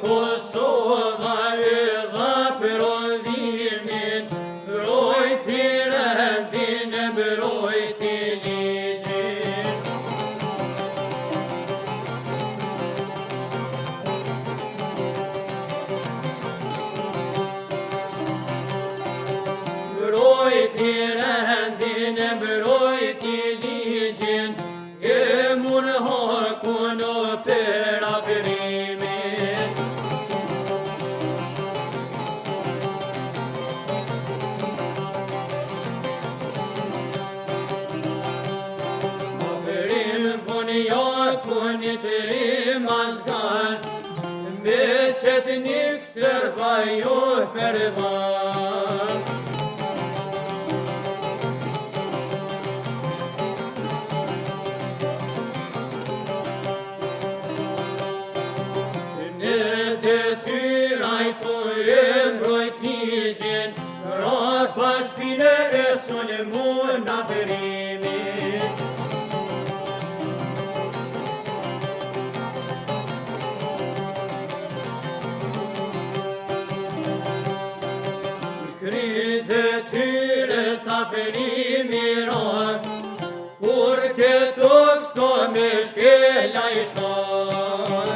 Kosova e dha provimin, mbrojti rendin e mbrojti ligjin. Mbrojti rendin e mbrojti ligjin, e mun harkun o për afrimin. Kunit rimazgan, me qetnik sërba jo përvan. Në detyraj të mbrojt ligjin, ra pa shpine e sulmun afrimin. Detyre saferimi ra, kur këtok s'ka me shkela I shkar.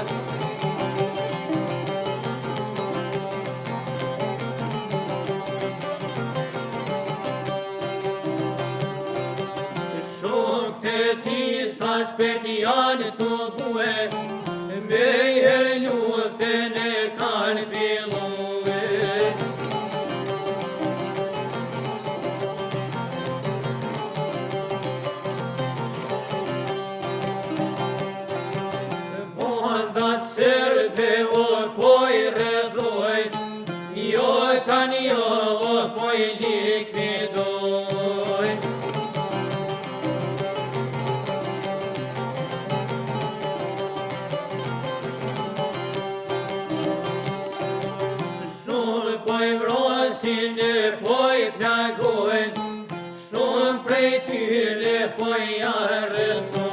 Shok të ti sa shpet janë të bue, me her luftën e kanë fillu. Serbe o poj rëzoj, jo tani o poj likvidoj. Shumë poj vrosin e poj plagojn, shumë prej tyre poj arrestojn.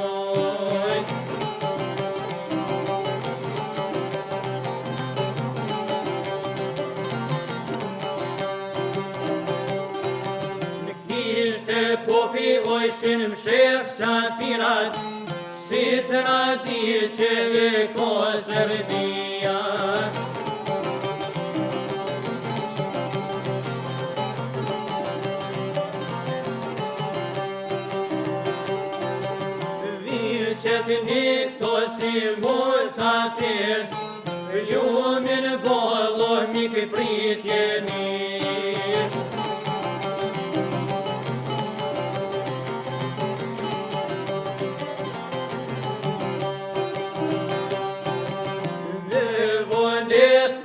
Popi ojshin mshef qafirat, si tradiqe e ko Serbia. Vilqetnik to si musafir, ljumin bollo mik pritjeni.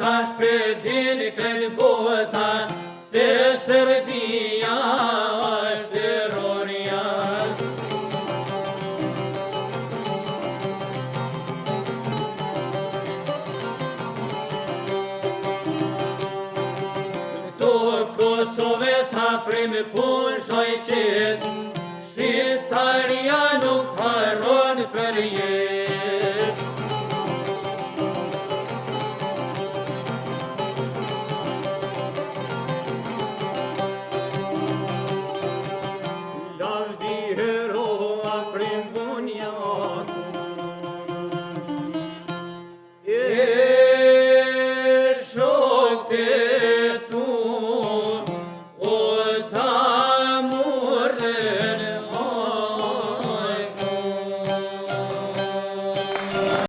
Tash për din këtë bota, se Serbia është terroria. Këto Kosovës afrim pun shoj qet, Shqiptaria nuk haron për jetë.